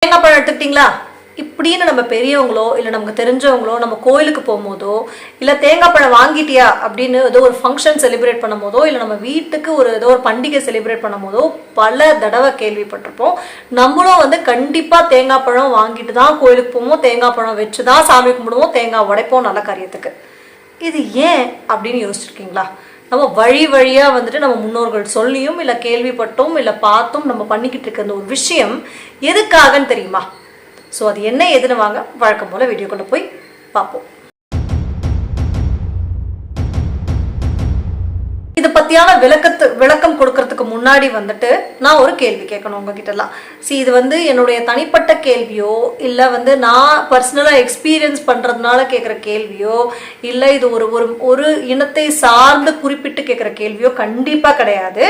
தேங்காய் பழம் எடுத்துக்கிட்டிங்களா இப்படின்னு நம்ம பெரியவங்களோ இல்லை நமக்கு தெரிஞ்சவங்களோ நம்ம கோயிலுக்கு போகும்போதோ இல்லை தேங்காய் பழம் வாங்கிட்டியா அப்படின்னு ஏதோ ஒரு ஃபங்க்ஷன் செலிப்ரேட் பண்ணும் போதோ இல்லை நம்ம வீட்டுக்கு ஏதோ ஒரு பண்டிகை செலிப்ரேட் பண்ணும் போதோ பல தடவை கேள்விப்பட்டிருப்போம். நம்மளும் வந்து கண்டிப்பாக தேங்காய் பழம் வாங்கிட்டு தான் கோயிலுக்கு போவோம், தேங்காய் பழம் வச்சு தான் சாமி கும்பிடுவோம், தேங்காய் உடைப்போம் நல்ல காரியத்துக்கு. இது ஏன் அப்படின்னு யோசிச்சிருக்கீங்களா? நம்ம வழியாக வந்துட்டு நம்ம முன்னோர்கள் சொல்லியும் இல்லை கேள்விப்பட்டும் இல்லை பார்த்தும் நம்ம பண்ணிக்கிட்டு இருக்க அந்த ஒரு விஷயம் எதுக்காகன்னு தெரியுமா? ஸோ அது என்ன எதுன்னு வாங்க வழக்கம் போல் வீடியோக்குள்ளே போய் பார்ப்போம். இதை பற்றியான விளக்கம் கொடுக்கறதுக்கு முன்னாடி வந்துட்டு நான் ஒரு கேள்வி கேட்கணும் உங்ககிட்டலாம். இது வந்து என்னுடைய தனிப்பட்ட கேள்வியோ இல்லை வந்து நான் பர்சனலாக எக்ஸ்பீரியன்ஸ் பண்ணுறதுனால கேட்குற கேள்வியோ இல்லை இது ஒரு இனத்தை சார்ந்து குறிப்பிட்டு கேட்குற கேள்வியோ கண்டிப்பாக கிடையாது.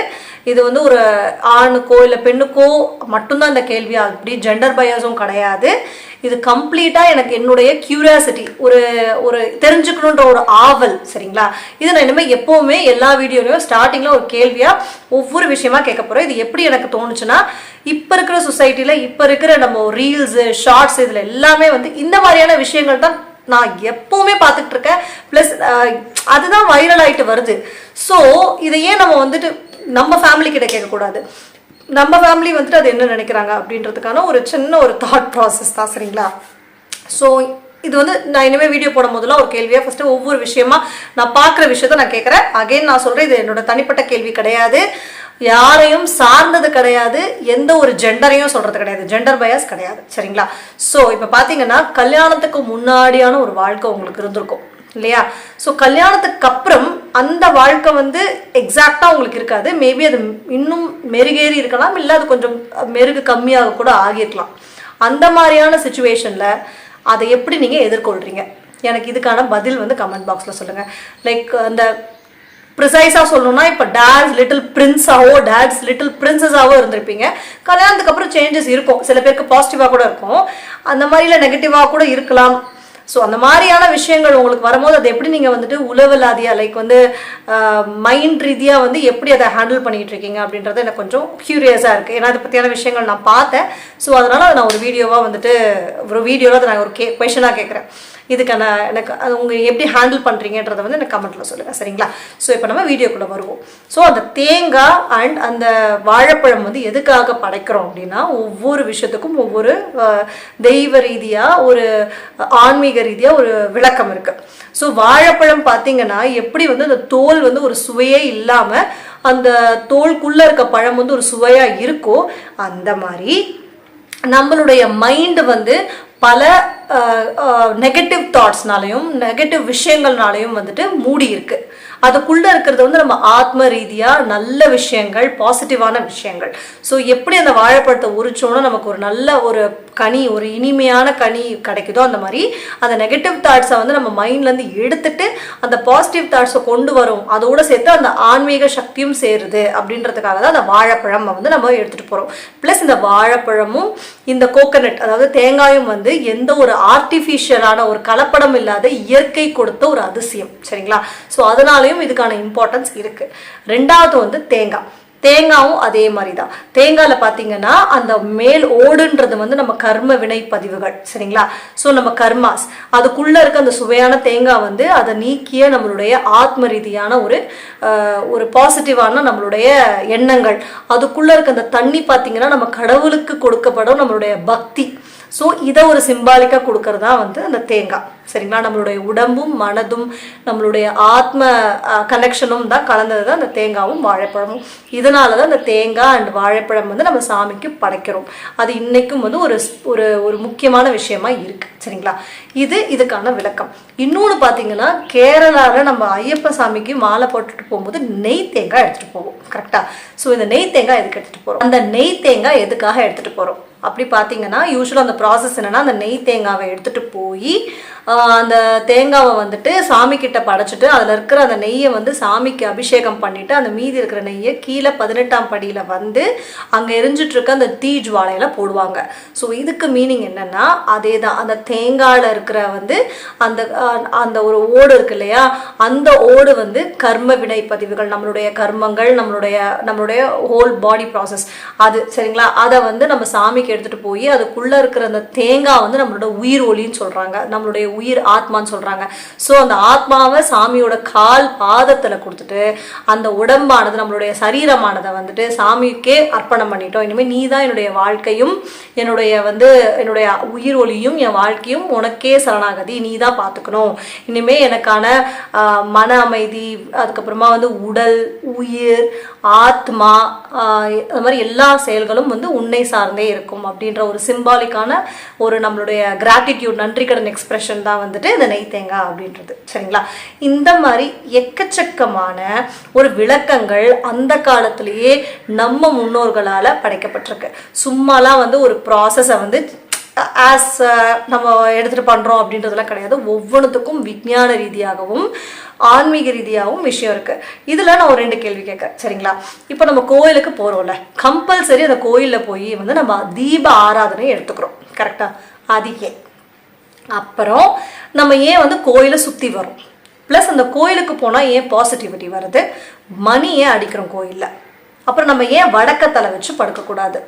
இது வந்து ஒரு ஆணுக்கோ இல்லை பெண்ணுக்கோ மட்டும்தான் இந்த கேள்வியா, அப்படி ஜெண்டர் பயாஸும் கிடையாது. இது கம்ப்ளீட்டாக எனக்கு என்னுடைய கியூரியாசிட்டி, ஒரு தெரிஞ்சுக்கணுன்ற ஒரு ஆவல். சரிங்களா? இது நான் இனிமேல் எப்போவுமே எல்லா வீடியோலையும் ஸ்டார்டிங்கில் ஒரு கேள்வியாக ஒவ்வொரு விஷயமா கேட்க போகிறேன். இது எப்படி எனக்கு தோணுச்சுன்னா, இப்போ இருக்கிற சொசைட்டியில் இப்போ இருக்கிற நம்ம ரீல்ஸு ஷார்ட்ஸ் இதில் எல்லாமே வந்து இந்த மாதிரியான விஷயங்கள் தான் நான் எப்பவுமே பார்த்துட்டு இருக்கேன். ப்ளஸ் அதுதான் வைரல் ஆகிட்டு வருது. ஸோ இதை ஏன் நம்ம வந்துட்டு நம்ம ஃபேமிலி கிட்ட கேட்கக்கூடாது? நம்ம ஃபேமிலி வந்துட்டு அது என்ன நினைக்கிறாங்க அப்படின்றதுக்கான ஒரு சின்ன ஒரு தாட் ப்ராசஸ் தான். சரிங்களா? ஸோ இது வந்து நான் இனிமேல் வீடியோ போடும் போதெல்லாம் ஒரு கேள்வியாக ஃபஸ்ட்டு ஒவ்வொரு விஷயமா நான் பார்க்குற விஷயத்த நான் கேட்குறேன். அகைன் நான் சொல்கிறேன், இது என்னோட தனிப்பட்ட கேள்வி கிடையாது, யாரையும் சார்ந்தது கிடையாது, எந்த ஒரு ஜெண்டரையும் சொல்கிறது கிடையாது, ஜெண்டர் பயாஸ் கிடையாது. சரிங்களா? ஸோ இப்போ பார்த்தீங்கன்னா கல்யாணத்துக்கு முன்னாடியான ஒரு வாழ்க்கை உங்களுக்கு இருந்திருக்கும் இல்லையா? ஸோ கல்யாணத்துக்கு அப்புறம் அந்த வாழ்க்கை வந்து எக்ஸாக்டாக உங்களுக்கு இருக்காது. மேபி அது இன்னும் மெருகேறி இருக்கலாம், இல்லை அது கொஞ்சம் மெருகு கம்மியாக கூட ஆகியிருக்கலாம். அந்த மாதிரியான சுச்சுவேஷனில் அதை எப்படி நீங்கள் எதிர்கொள்கிறீங்க? எனக்கு இதுக்கான பதில் வந்து கமெண்ட் பாக்ஸில் சொல்லுங்கள். லைக் அந்த ப்ரிசைஸாக சொல்லணும்னா, இப்போ டேட்ஸ் லிட்டில் பிரின்ஸாவோ டேட்ஸ் லிட்டில் பிரின்சஸாவோ இருந்திருப்பீங்க. கல்யாணத்துக்கு அப்புறம் சேஞ்சஸ் இருக்கும், சில பேருக்கு பாசிட்டிவாக கூட இருக்கும், அந்த மாதிரில நெகட்டிவாக கூட இருக்கலாம். ஸோ அந்த மாதிரியான விஷயங்கள் உங்களுக்கு வரும்போது அதை எப்படி நீங்கள் வந்துட்டு உளவில்லாதியாக லைக் வந்து மைண்ட் ரீதியாக வந்து எப்படி அதை ஹேண்டில் பண்ணிகிட்டு இருக்கீங்க அப்படின்றது எனக்கு கொஞ்சம் க்யூரியஸாக இருக்குது. ஏன்னா அதை பற்றியான விஷயங்கள் நான் பார்த்தேன். ஸோ அதனால் நான் ஒரு வீடியோவாக வந்துட்டு அதை நான் ஒரு கொஷனாக கேட்குறேன். இதுக்கான எனக்கு அது உங்கள் எப்படி ஹேண்டில் பண்ணுறீங்கன்றதை வந்து எனக்கு கமெண்ட்டில் சொல்லுங்கள். சரிங்களா? ஸோ இப்போ நம்ம வீடியோக்குள்ளே வருவோம். ஸோ அந்த தேங்காய் அண்ட் அந்த வாழைப்பழம் வந்து எதுக்காக படைக்கிறோம் அப்படின்னா, ஒவ்வொரு விஷயத்துக்கும் ஒவ்வொரு தெய்வ ரீதியாக ஒரு ஆன்மீக ரீதியாக ஒரு விளக்கம் இருக்குது. ஸோ வாழைப்பழம் பார்த்தீங்கன்னா எப்படி வந்து அந்த தோல் வந்து ஒரு சுவையே இல்லாமல் அந்த தோலுக்குள்ளே இருக்க பழம் வந்து ஒரு சுவையாக இருக்கோ, அந்த மாதிரி நம்மளுடைய மைண்டு வந்து பல நெகட்டிவ் தாட்ஸ்னாலையும் நெகட்டிவ் விஷயங்கள்னாலையும் வந்துட்டு மூடி இருக்கு. அதுக்குள்ளே இருக்கிறது வந்து நம்ம ஆத்ம ரீதியாக நல்ல விஷயங்கள், பாசிட்டிவான விஷயங்கள். ஸோ எப்படி அந்த வாழைப்பழத்தை உரிச்சோன்னா நமக்கு ஒரு நல்ல ஒரு கனி, ஒரு இனிமையான கனி கிடைக்குதோ, அந்த மாதிரி அந்த நெகட்டிவ் தாட்ஸை வந்து நம்ம மைண்ட்லேருந்து எடுத்துட்டு அந்த பாசிட்டிவ் தாட்ஸை கொண்டு வரும். அதோடு சேர்த்து அந்த ஆன்மீக சக்தியும் சேருது அப்படின்றதுக்காக தான் அந்த வாழைப்பழம் வந்து நம்ம எடுத்துகிட்டு போகிறோம். ப்ளஸ் இந்த வாழைப்பழமும் இந்த கோகனட் அதாவது தேங்காயும் வந்து எந்த ஒரு ஆர்டிஃபிஷியலான ஒரு கலப்படம் இல்லாத இயற்கை கொடுத்த ஒரு அதிசயம். சரிங்களா? ஸோ அதனாலையும் இதுக்கான இம்பார்ட்டன்ஸ் இருக்கு. ரெண்டாவது வந்து தேங்காவும் அதே மாதிரி தான். தேங்காயில் பார்த்தீங்கன்னா அந்த மேல் ஓடுன்றது வந்து நம்ம கர்ம வினை பதிவுகள். சரிங்களா? ஸோ நம்ம கர்மாஸ் அதுக்குள்ளே இருக்க அந்த சுவையான தேங்காய் வந்து அதை நீக்கிய நம்மளுடைய ஆத்ம ரீதியான ஒரு பாசிட்டிவான நம்மளுடைய எண்ணங்கள். அதுக்குள்ளே இருக்க அந்த தண்ணி பார்த்தீங்கன்னா நம்ம கடவுளுக்கு கொடுக்கப்படும் நம்மளுடைய பக்தி. ஸோ இதை ஒரு சிம்பாலிக்காக கொடுக்கறது தான் வந்து அந்த தேங்காய். சரிங்களா? நம்மளுடைய உடம்பும் மனதும் நம்மளுடைய ஆத்ம கனெக்ஷனும் தான் கலந்தது தான் அந்த தேங்காவும் வாழைப்பழமும். இதனால தான் அந்த தேங்காய் அண்ட் வாழைப்பழம் வந்து நம்ம சாமிக்கு படைக்கிறோம். அது இன்னைக்கும் வந்து ஒரு முக்கியமான விஷயமா இருக்கு. சரிங்களா? இதுக்கான விளக்கம். இன்னொன்று பார்த்தீங்கன்னா, கேரளாவில் நம்ம ஐயப்ப சாமிக்கு மாலை போட்டுட்டு போகும்போது நெய் தேங்காய் எடுத்துகிட்டு போவோம். கரெக்டாக? ஸோ இந்த நெய் தேங்காய் எதுக்கு எடுத்துகிட்டு போகிறோம்? அந்த நெய் தேங்காய் எதுக்காக எடுத்துகிட்டு போகிறோம் அப்படி பார்த்தீங்கன்னா, யூஸ்வலாக அந்த ப்ராசஸ் என்னென்னா, அந்த நெய் தேங்காவை எடுத்துகிட்டு போய் அந்த தேங்காவை வந்துட்டு சாமி கிட்ட படைச்சிட்டு அதில் இருக்கிற அந்த நெய்யை வந்து சாமிக்கு அபிஷேகம் பண்ணிவிட்டு அந்த மீதி இருக்கிற நெய்யை கீழே 18ஆம் படியில் வந்து அங்கே எரிஞ்சிட்ருக்க அந்த தீஜ்வாலையில் போடுவாங்க. ஸோ இதுக்கு மீனிங் என்னென்னா, அதே தான் அந்த தேங்காயில் இருக்கிற வந்து அந்த ஒரு ஓடு இருக்கு இல்லையா, அந்த ஓடு வந்து கர்ம வினை பதிவுகள், நம்மளுடைய கர்மங்கள், நம்மளுடைய ஹோல் பாடி ப்ராசஸ் அது. சரிங்களா? அதை வந்து நம்ம சாமி சாமிக்கு எடுத்துகிட்டு போய் அதுக்குள்ளே இருக்கிற அந்த தேங்காய் வந்து நம்மளோட உயிர் ஒளின்னு சொல்கிறாங்க, நம்மளுடைய உயிர் ஆத்மான்னு சொல்கிறாங்க. ஸோ அந்த ஆத்மாவை சாமியோட கால் பாதத்தில் கொடுத்துட்டு அந்த உடம்பானது நம்மளுடைய சரீரமானதை வந்துட்டு சாமிக்கே அர்ப்பணம் பண்ணிட்டோம். இனிமேல் நீ தான் என்னுடைய வாழ்க்கையும் என்னுடைய உயிர் ஒளியும் என் வாழ்க்கையும் உனக்கே சரணாகதி, நீ தான் பார்த்துக்கணும். இனிமேல் எனக்கான மன அமைதி, அதுக்கப்புறமா உடல், உயிர், ஆத்மா, அது மாதிரி எல்லா செயல்களும் உன்னை சார்ந்தே இருக்கும் அப்படின்ற ஒரு சிம்பாலிக்கான ஒரு நம்மளுடைய கிராட்டிடியூட், நன்றி கடன் எக்ஸ்பிரஷன் தான் இந்த நெய் தேங்காய் அப்படின்றது. சரிங்களா? இந்த மாதிரி எக்கச்சக்கமான ஒரு விளக்கங்கள் அந்த காலத்திலேயே நம்ம முன்னோர்களால் படைக்கப்பட்டிருக்கு. சும்மாலாம் ஒரு ப்ராசஸை ஆஸ் நம்ம எடுத்துகிட்டு பண்ணுறோம் அப்படின்றதுலாம் கிடையாது. ஒவ்வொன்றுத்துக்கும் விஞ்ஞான ரீதியாகவும் ஆன்மீக ரீதியாகவும் விஷயம் இருக்குது. இதில் நான் ஒரு 2 கேள்வி கேட்குறேன். சரிங்களா? இப்போ நம்ம கோயிலுக்கு போகிறோம்ல, கம்பல்சரி அந்த கோயிலில் போய் நம்ம தீப ஆராதனை எடுத்துக்கிறோம். கரெக்டாக? அது ஏன்? அப்புறம் நம்ம ஏன் கோயிலை சுற்றி வரோம்? ப்ளஸ் அந்த கோயிலுக்கு போனால் ஏன் பாசிட்டிவிட்டி வருது? மணி ஏன் அடிக்கிறோம் கோயிலில்? அப்புறம் நம்ம ஏன் வடக்கத்தலை வச்சு படுக்கக்கூடாது?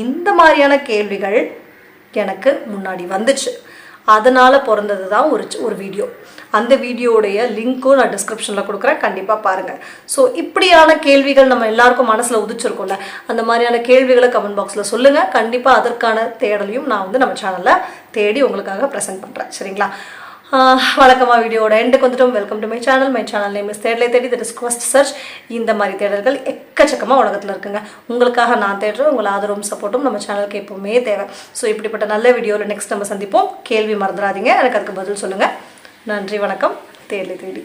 இந்த மாதிரியான கேள்விகள் எனக்கு முன்னாடி வந்துச்சு. அதனால் பிறந்தது தான் ஒரு வீடியோ. அந்த வீடியோடைய லிங்க்கும் நான் டிஸ்கிரிப்ஷனில் கொடுக்குறேன், கண்டிப்பாக பாருங்கள். ஸோ இப்படியான கேள்விகள் நம்ம எல்லாருக்கும் மனசில் உதிச்சிருக்கோம்ல, அந்த மாதிரியான கேள்விகளை கமெண்ட் பாக்ஸில் சொல்லுங்கள். கண்டிப்பாக அதற்கான தேடலையும் நான் நம்ம சேனலில் தேடி உங்களுக்காக ப்ரெசென்ட் பண்ணுறேன். சரிங்களா? வழக்கமாக வீடியோட எண்டுக்கு வந்துட்டோம். Welcome to my channel name is தேடலை தேடி, தட் இஸ் குவெஸ்ட் சர்ச். இந்த மாதிரி தேடல்கள் எக்கச்சக்கமாக உலகத்தில் இருக்குங்க. உங்களுக்காக நான் தேடுறேன். உங்கள் ஆதரவும் சப்போர்ட்டும் நம்ம சேனலுக்கு எப்பவுமே தேவை. ஸோ இப்படிப்பட்ட நல்ல வீடியோவில் நெக்ஸ்ட் நம்ம சந்திப்போம். கேள்வி மறந்துடாதீங்க, எனக்கு அதுக்கு பதில் சொல்லுங்கள். நன்றி, வணக்கம். தேடலை தேடி.